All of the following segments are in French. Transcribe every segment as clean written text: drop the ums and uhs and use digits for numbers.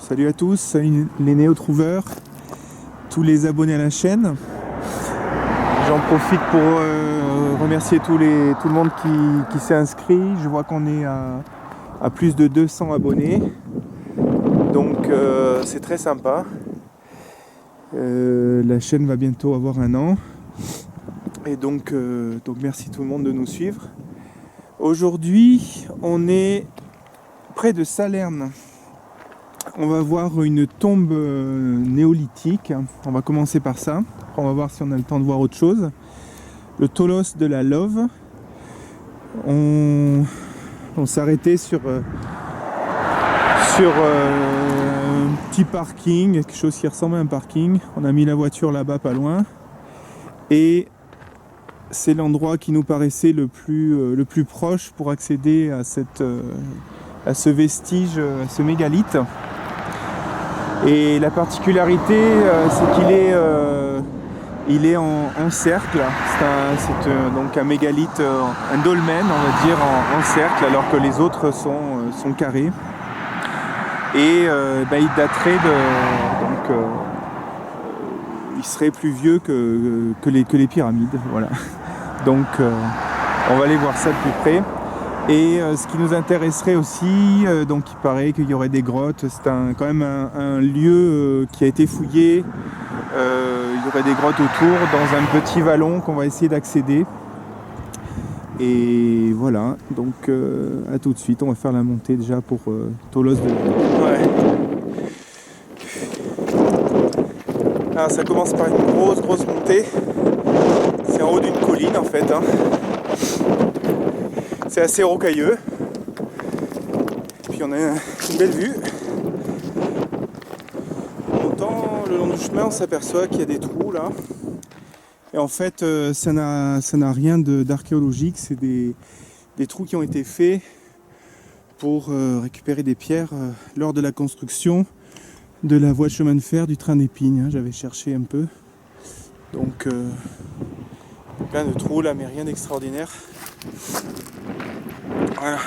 Salut à tous, salut les néo-trouveurs, tous les abonnés à la chaîne. J'en profite pour remercier tout le monde qui s'est inscrit. Je vois qu'on est à plus de 200 abonnés, donc c'est très sympa. La chaîne va bientôt avoir 1 an, et donc merci tout le monde de nous suivre. Aujourd'hui, on est près de Salerne. On va voir une tombe néolithique. On va commencer par ça. Après, on va voir si on a le temps de voir autre chose. Le Tholos de la Love. On s'est arrêté sur un petit parking, quelque chose qui ressemble à un parking. On a mis la voiture là-bas, pas loin. Et c'est l'endroit qui nous paraissait le plus proche pour accéder à ce vestige, à ce mégalithe. Et la particularité, c'est qu'il est en cercle. C'est donc un mégalithe, un dolmen, on va dire, en cercle, alors que les autres sont carrés. Et il daterait il serait plus vieux que les pyramides. Voilà. Donc on va aller voir ça de plus près. Et ce qui nous intéresserait aussi, donc il paraît qu'il y aurait des grottes, c'est quand même un lieu qui a été fouillé, il y aurait des grottes autour, dans un petit vallon qu'on va essayer d'accéder. Et voilà, donc à tout de suite, on va faire la montée déjà pour Tholos de la... Ouais. Alors ça commence par une grosse montée, c'est en haut d'une colline en fait, hein. C'est assez rocailleux. Puis on a une belle vue. Autant le long du chemin, on s'aperçoit qu'il y a des trous là. Et en fait, ça n'a rien d'archéologique. C'est des trous qui ont été faits pour récupérer des pierres lors de la construction de la voie de chemin de fer du train d'Épines. J'avais cherché un peu. Donc, plein de trous là, mais rien d'extraordinaire. Voilà.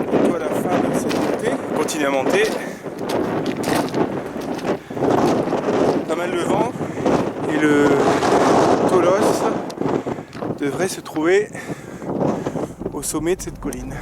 On arrive à la fin de cette montée. On continue à monter. Pas mal de vent. Et le Tholos devrait se trouver au sommet de cette colline.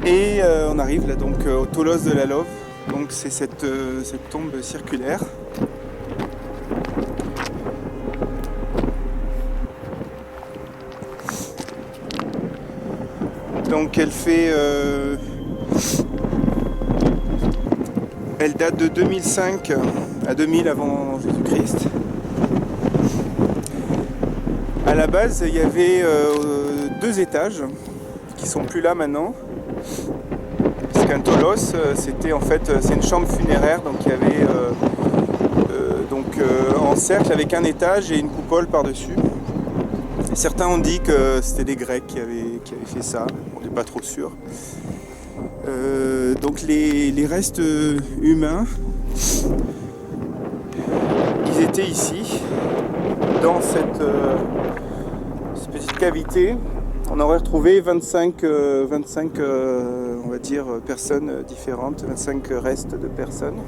Et on arrive là donc au Tholos de la Love. Donc c'est cette tombe circulaire. Donc elle date de 2005 à 2000 avant Jésus-Christ. À la base, il y avait 2 étages qui sont plus là maintenant. Parce qu'un Tholos, c'était en fait, c'est une chambre funéraire, donc il y avait en cercle avec un étage et une coupole par-dessus. Certains ont dit que c'était les Grecs qui avaient fait ça, on n'est pas trop sûr. Donc les restes humains, ils étaient ici, dans cette petite cavité. On aurait retrouvé 25 on va dire, personnes différentes, 25 restes de personnes.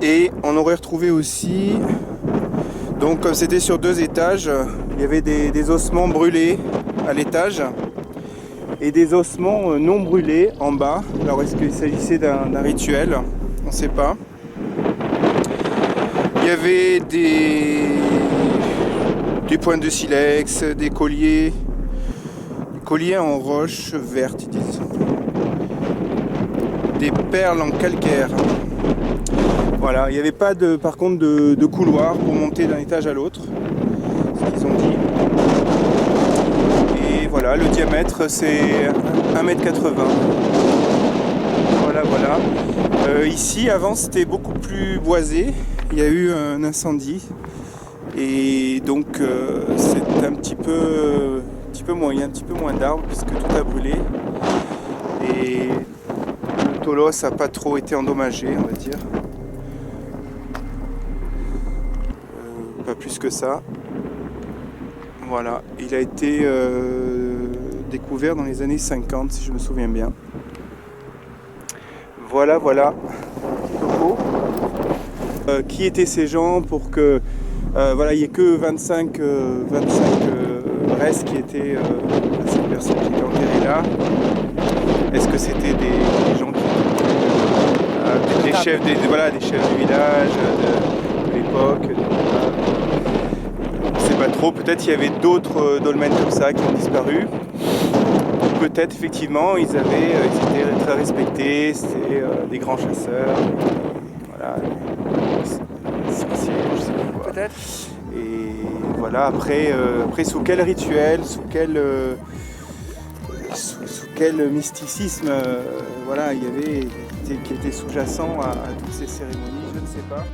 Et on aurait retrouvé aussi, donc comme c'était sur 2 étages, il y avait des ossements brûlés à l'étage et des ossements non brûlés en bas. Alors est-ce qu'il s'agissait d'un rituel? On ne sait pas. Il y avait des pointes de silex, des colliers en roche verte, ils disent. Des perles en calcaire. Voilà, il n'y avait pas par contre de couloir pour monter d'un étage à l'autre, ce qu'ils ont dit. Et voilà, le diamètre c'est 1,80 m. Voilà. Ici avant c'était beaucoup plus boisé, il y a eu un incendie et donc c'est un petit peu moins, il y a un petit peu moins d'arbres puisque tout a brûlé et le Tholos n'a pas trop été endommagé, on va dire. Pas plus que ça. Voilà, il a été découvert dans les années 50 si je me souviens bien. Voilà. Qui étaient ces gens pour que voilà, il n'y ait que 25 restes qui étaient ces personnes qui étaient enterrées là. Est-ce que c'était des gens qui des chefs des chefs du village de l'époque? On ne sait pas trop, peut-être il y avait d'autres dolmens comme ça qui ont disparu. Peut-être effectivement ils étaient très respectés, c'était des grands chasseurs, voilà, sorciers, je sais pas quoi. Peut-être. Et voilà, après sous quel rituel, sous quel mysticisme voilà, il y avait qui était sous-jacent à toutes ces cérémonies, je ne sais pas.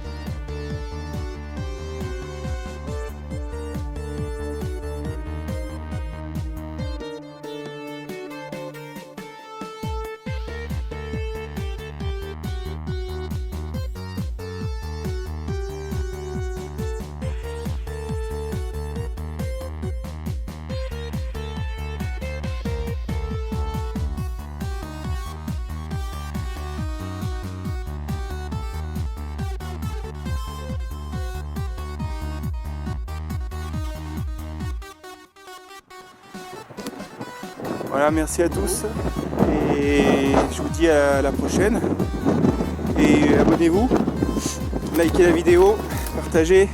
Voilà, merci à tous et je vous dis à la prochaine et abonnez-vous, likez la vidéo, partagez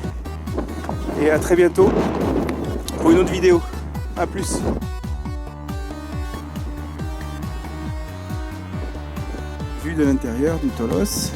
et à très bientôt pour une autre vidéo. A plus. Vue de l'intérieur du Tholos.